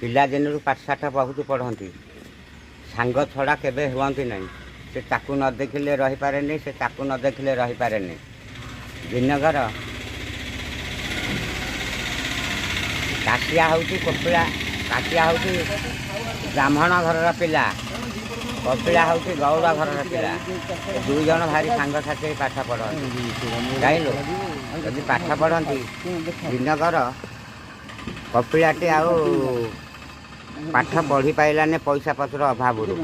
ପିଲାଦିନରୁ ପାଠଶାଠ ବହୁତ ପଢ଼ନ୍ତି, ସାଙ୍ଗ ଛଡ଼ା କେବେ ହୁଅନ୍ତି ନାହିଁ। ସେ ତାକୁ ନ ଦେଖିଲେ ରହିପାରେନି, ସେ ତାକୁ ନ ଦେଖିଲେ ରହିପାରେନି। ଦିନକର କାଶିଆ ହେଉଛି କପିଳା, କାଶିଆ ହେଉଛି ବ୍ରାହ୍ମଣ ଘରର ପିଲା, କପିଳା ହେଉଛି ଗୌଡ଼ ଘରର ପିଲା। ଏ ଦୁଇ ଜଣ ଭାରି ସାଙ୍ଗସାଥି ହେଇ ପାଠ ପଢ଼ନ୍ତି। ଜାଣିଲୁ, ଯଦି ପାଠ ପଢ଼ନ୍ତି ଦିନକର କପିଳାଟି ଆଉ ପାଠ ପଢ଼ି ପାଇଲାନି ପଇସା ପତ୍ର ଅଭାବରୁ।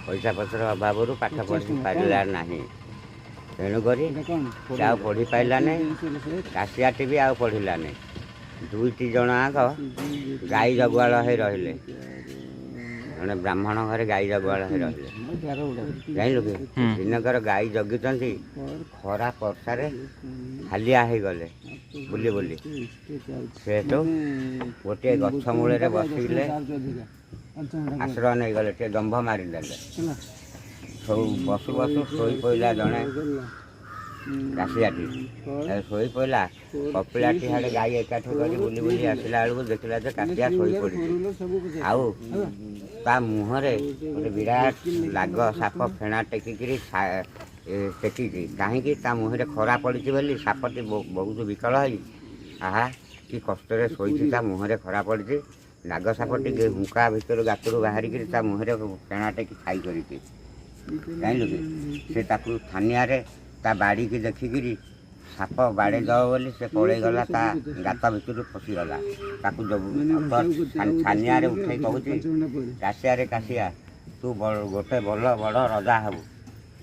ପଇସା ପତ୍ର ଅଭାବରୁ ପାଠ ପଢ଼ି ପାରିଲା ନାହିଁ, ତେଣୁକରି ସେ ଆଉ ପଢ଼ି ପାଇଲାନି। କାଶିଆଟି ବି ଆଉ ପଢ଼ିଲାନି। ଦୁଇଟି ଜଣ ଆଗ ଗାଈ ଜଗୁଆଳ ହେଇ ରହିଲେ। ଜଣେ ବ୍ରାହ୍ମଣ ଘରେ ଗାଈ ଜଗୁଆଳ ହେଇ ରହିଲେ। ଜାଣିଲୁ କି, ଦିନକର ଗାଈ ଜଗିଛନ୍ତି, ଖରା ବର୍ଷାରେ ହାଲିଆ ହେଇଗଲେ ବୁଲି ବୁଲି। ସେଠୁ ଗୋଟିଏ ଗଛ ମୂଳରେ ବସିଲେ, ଆଶ୍ରୟ ନେଇଗଲେ, ଟିକେ ଦମ୍ଭ ମାରିଦେଲେ। ବସୁ ବସୁ ଶୋଇ ପଇଲା ଜଣେ କାଶିଆଟି। ଶୋଇ ପଇଲା, କପିଳାଟି ହାଡ଼େ ଗାଈ ଏକାଠି କରି ବୁଲି ବୁଲି ଆସିଲା ବେଳକୁ ଦେଖିଲା ଯେ କାଶିଆ ଶୋଇ ପଡ଼ିଛି। ଆଉ ତା ମୁହଁରେ ଗୋଟେ ବିରାଟ ଲାଗ ସାପ ଫେଣା ଟେକିକିରି ଟେକିଛି। କାହିଁକି? ତା ମୁହଁରେ ଖରା ପଡ଼ିଛି ବୋଲି। ସାପଟି ବହୁତ ବିକଳ ହେଇ ଆହା କି କଷ୍ଟରେ ଶୋଇଛି, ତା ମୁହଁରେ ଖରା ପଡ଼ିଛି। ନାଗ ସାପଟି ହୁଙ୍କା ଭିତରୁ ଗାତରୁ ବାହାରିକିରି ତା ମୁହଁରେ ଫେଣା ଟେକି ଖାଇ କରିଛି। ଜାଣିଲୁ କି, ସେ ତାକୁ ଥାନିଆରେ ତା ବାଡ଼ିକି ଦେଖିକିରି ସାପ ବାଡ଼େଇଦେବ ବୋଲି ସେ ପଳେଇଗଲା, ତା ଗାତ ଭିତରୁ ପଶିଗଲା। ତାକୁ ଛାନିଆରେ ଉଠେଇ କହୁଛି, କାଶିଆରେ କାଶିଆ, ତୁ ଗୋଟେ ବଡ଼ ରଜା ହେବୁ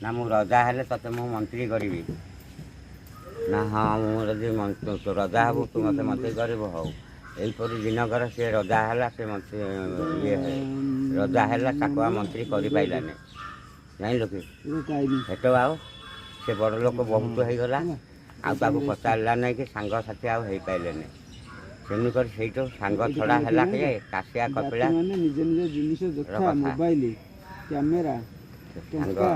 ନା? ମୁଁ ରଜା ହେଲେ ତୋତେ ମୁଁ ମନ୍ତ୍ରୀ କରିବି ନା? ହଁ, ମୁଁ ଯଦି ରଜା ହେବୁ ତୁ ମୋତେ ମନ୍ତ୍ରୀ କରିବୁ। ହଉ। ଏହିପରି ଦିନକର ସେ ରଜା ହେଲା, ସେ ରଜା ହେଲା, ତାକୁ ଆଉ ମନ୍ତ୍ରୀ କରିପାରିଲାନି। ଜାଣିଲୁ କି, ହେଠୁ ଆଉ ସେ ବଡ଼ ଲୋକ ବହୁତ ହେଇଗଲା, ଆଉ ତାକୁ ପଚାରିଲା ନାହିଁ କି ସାଙ୍ଗସାଥି ଆଉ ହେଇପାରିଲେନି। ତେଣୁକରି ସେଇଠୁ ସାଙ୍ଗ ଛଡ଼ା ହେଲା କିଏ? କାଶିଆ କପିଳା କଥା।